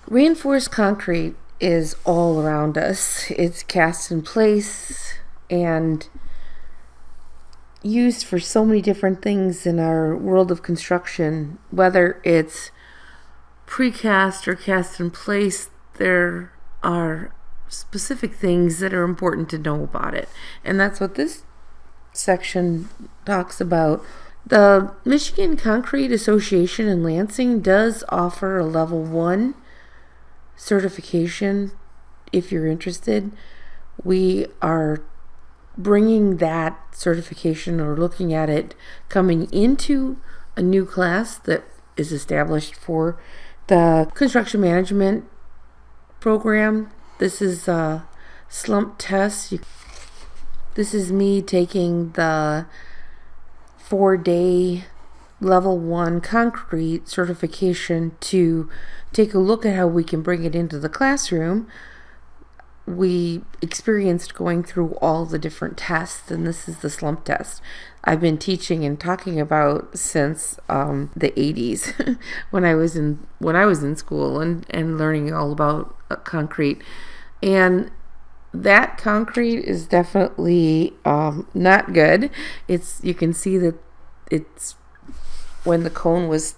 Reinforced concrete is all around us. It's cast in place and used for so many different things in our world of construction. Whether it's precast or cast in place, there are specific things that are important to know about it. And that's what this section talks about. The Michigan Concrete Association in Lansing does offer a level 1 certification if you're interested. We are bringing that certification or looking at it coming into a new class that is established for the construction management program. This is a Slump Test. This is me taking the 4-day level 1 concrete certification to take a look at how we can bring it into the classroom. We experienced going through all the different tests, and this is the slump test I've been teaching and talking about since the 80s when I was in school and learning all about concrete. And that concrete is definitely not good. You can see that it's when the cone was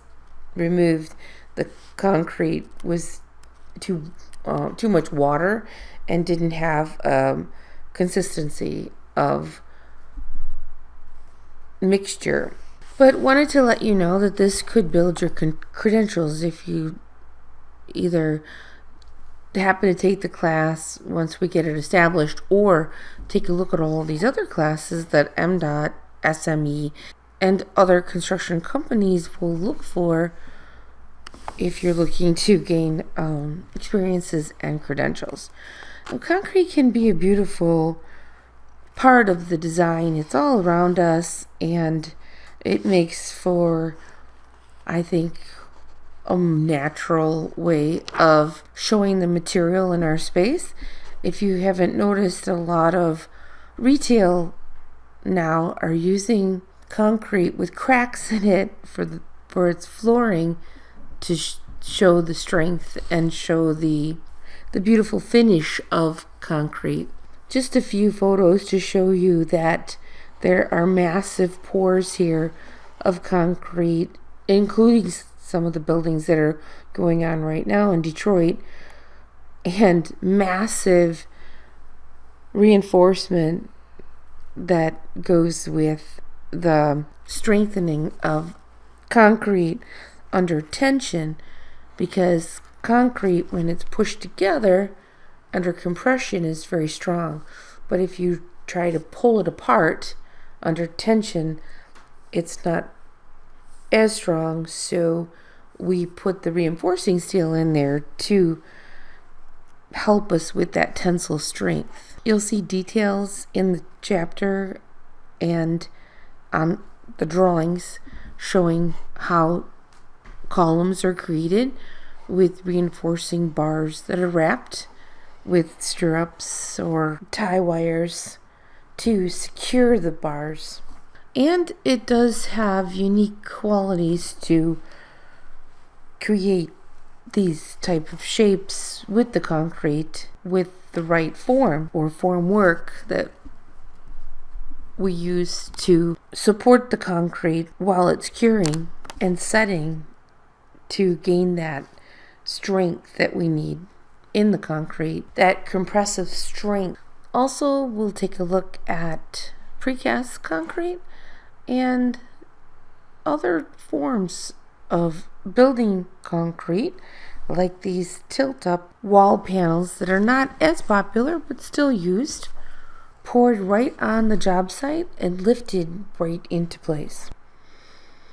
removed, the concrete was too much water and didn't have consistency of mixture. But wanted to let you know that this could build your credentials if you either happen to take the class once we get it established, or take a look at all these other classes that MDOT, SME, and other construction companies will look for if you're looking to gain experiences and credentials. Now, concrete can be a beautiful part of the design. It's all around us, and it makes for, I think, a natural way of showing the material in our space. If you haven't noticed, a lot of retail now are using concrete with cracks in it for its flooring to show the strength and show the beautiful finish of concrete. Just a few photos to show you that there are massive pours here of concrete, including some of the buildings that are going on right now in Detroit, and massive reinforcement that goes with the strengthening of concrete under tension, because concrete, when it's pushed together under compression, is very strong. But if you try to pull it apart under tension, it's not as strong. So we put the reinforcing steel in there to help us with that tensile strength. You'll see details in the chapter and on the drawings showing how columns are created with reinforcing bars that are wrapped with stirrups or tie wires to secure the bars. And it does have unique qualities to create these type of shapes with the concrete, with the right form or form work that we use to support the concrete while it's curing and setting to gain that strength that we need in the concrete, that compressive strength. Also, we'll take a look at precast concrete and other forms of building concrete, like these tilt-up wall panels that are not as popular but still used, poured right on the job site and lifted right into place.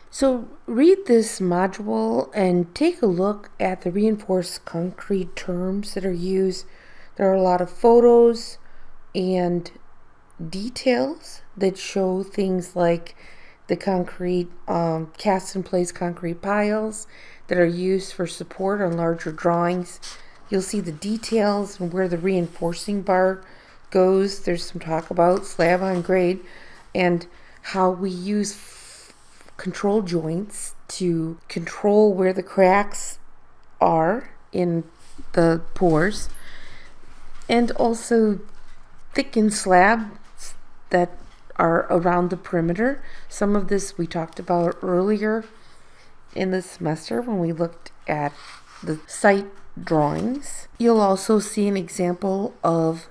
So read this module and take a look at the reinforced concrete terms that are used. There are a lot of photos and details that show things like the concrete cast in place concrete piles that are used for support on larger drawings. You'll see the details and where the reinforcing bar goes. There's some talk about slab on grade and how we use control joints to control where the cracks are in the pours, and also thickened slabs that are around the perimeter. Some of this we talked about earlier in the semester when we looked at the site drawings. You'll also see an example of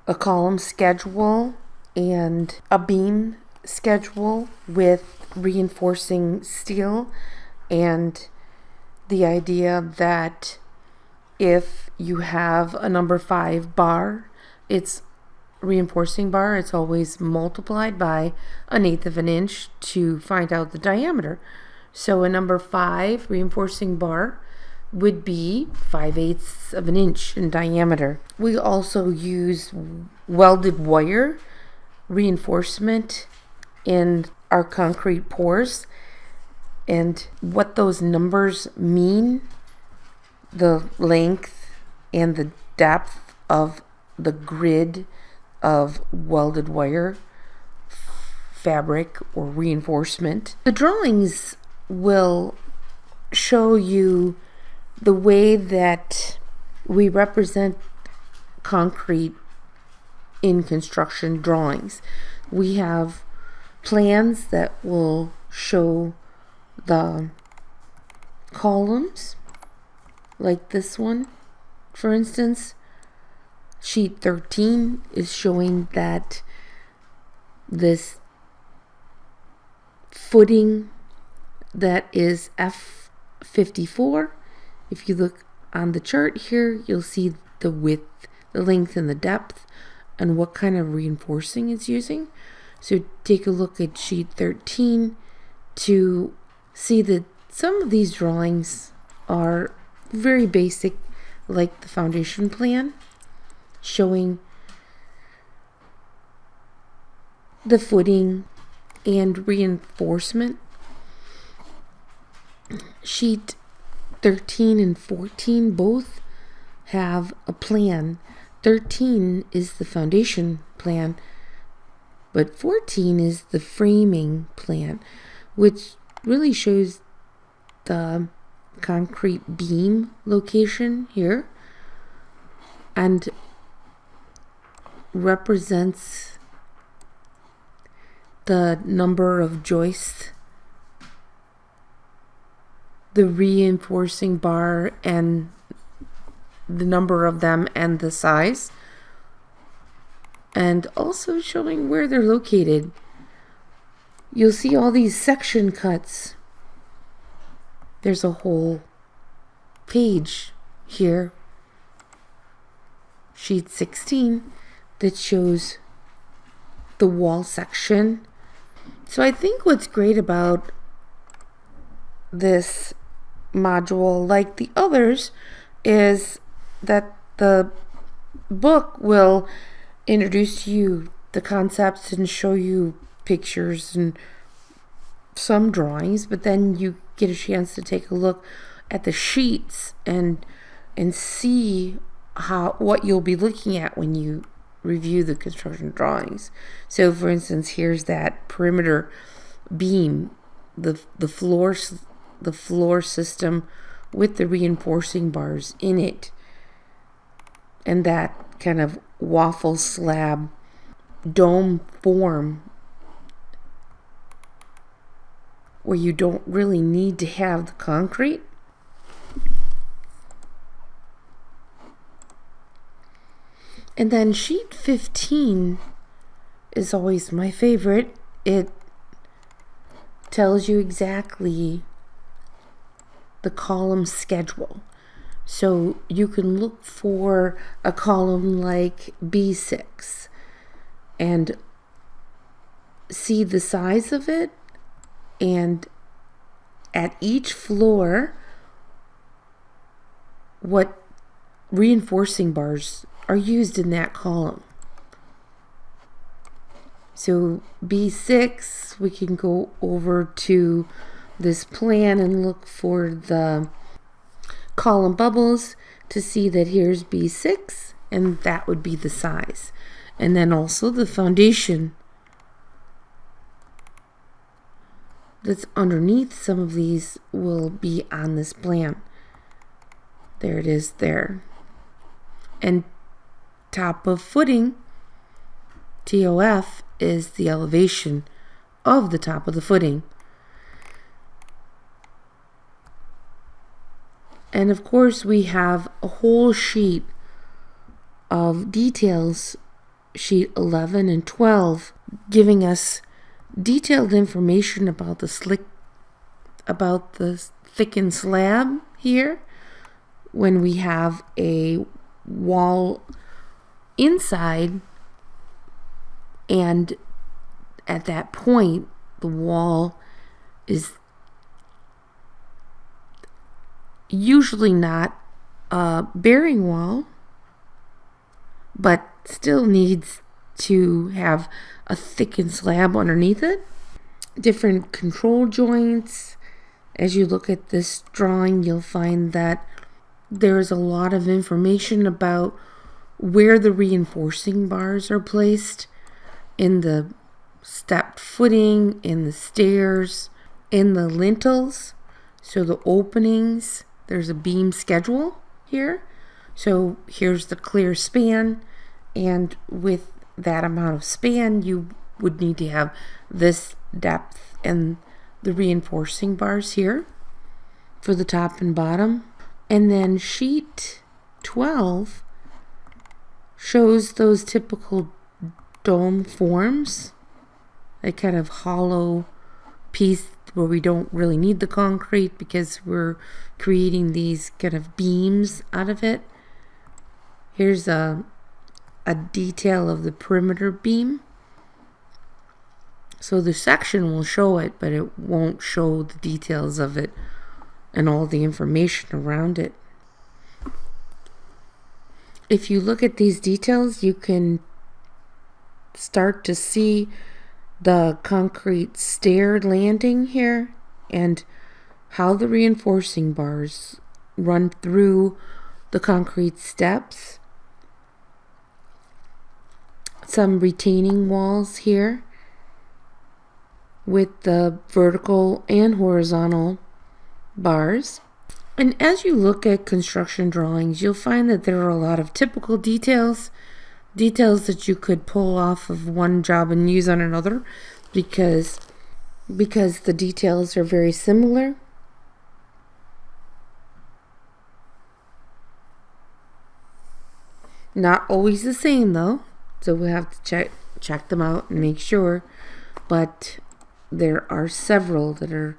a column schedule and a beam schedule with reinforcing steel, and the idea that if you have a number 5 bar, it's reinforcing bar, it's always multiplied by 1/8 of an inch to find out the diameter. So a number 5 reinforcing bar would be 5/8 of an inch in diameter. We also use welded wire reinforcement in our concrete pours, and what those numbers mean, the length and the depth of the grid of welded wire fabric or reinforcement. The drawings will show you the way that we represent concrete in construction drawings. We have plans that will show the columns, like this one, for instance. Sheet 13 is showing that this footing that is F54. If you look on the chart here, you'll see the width, the length, and the depth, and what kind of reinforcing it's using. So take a look at sheet 13 to see that some of these drawings are very basic, like the foundation plan, showing the footing and reinforcement. Sheet 13 and 14 both have a plan. 13 is the foundation plan, but 14 is the framing plan, which really shows the concrete beam location here and represents the number of joists, the reinforcing bar, and the number of them and the size, and also showing where they're located. You'll see all these section cuts. There's a whole page here, sheet 16, that shows the wall section. So I think what's great about this module, like the others, is that the book will introduce you the concepts and show you pictures and some drawings, but then you get a chance to take a look at the sheets and see what you'll be looking at when you review the construction drawings. So for instance, here's that perimeter beam, the floor system with the reinforcing bars in it, and that kind of waffle slab dome form where you don't really need to have the concrete. And then sheet 15 is always my favorite. It tells you exactly the column schedule. So you can look for a column like B6 and see the size of it, and at each floor what reinforcing bars are used in that column. So B6, we can go over to this plan and look for the column bubbles to see that here's B6, and that would be the size. And then also the foundation that's underneath some of these will be on this plan. There it is there. And top of footing, TOF, is the elevation of the top of the footing. And of course we have a whole sheet of details, sheet 11 and 12, giving us detailed information about the thickened slab here. When we have a wall inside, and at that point the wall is usually not a bearing wall, but still needs to have a thickened slab underneath it. Different control joints. As you look at this drawing, you'll find that there's a lot of information about where the reinforcing bars are placed in the stepped footing, in the stairs, in the lintels. So the openings, there's a beam schedule here. So here's the clear span, and with that amount of span you would need to have this depth and the reinforcing bars here for the top and bottom. And then sheet 12 shows those typical dome forms, a kind of hollow piece where we don't really need the concrete because we're creating these kind of beams out of it. Here's a detail of the perimeter beam. So the section will show it, but it won't show the details of it and all the information around it. If you look at these details, you can start to see the concrete stair landing here and how the reinforcing bars run through the concrete steps. Some retaining walls here with the vertical and horizontal bars. And as you look at construction drawings, you'll find that there are a lot of typical details that you could pull off of one job and use on another because the details are very similar. Not always the same though, so we have to check them out and make sure. But there are several that are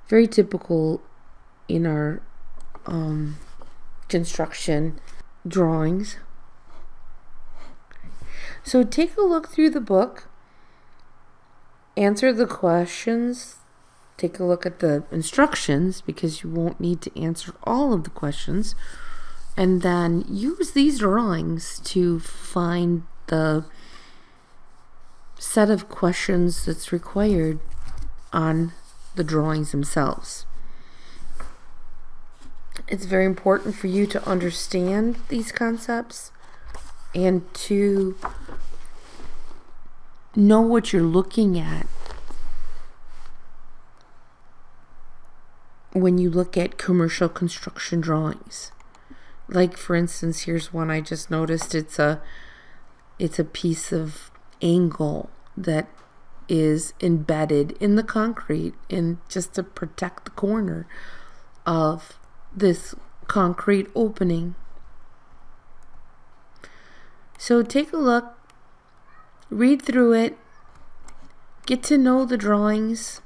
very typical in our construction drawings. So take a look through the book, answer the questions, take a look at the instructions because you won't need to answer all of the questions, and then use these drawings to find the set of questions that's required on the drawings themselves. It's very important for you to understand these concepts and to know what you're looking at when you look at commercial construction drawings. Like for instance, here's one I just noticed. It's a piece of angle that is embedded in the concrete in just to protect the corner of this concrete opening. So take a look, read through it, get to know the drawings,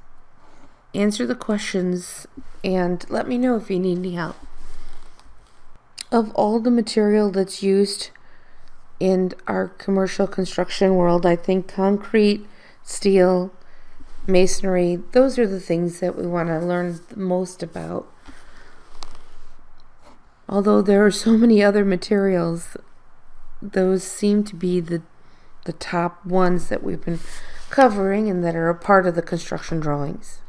answer the questions, and let me know if you need any help. Of all the material that's used in our commercial construction world, I think concrete, steel, masonry, those are the things that we want to learn the most about. Although there are so many other materials, those seem to be the top ones that we've been covering and that are a part of the construction drawings.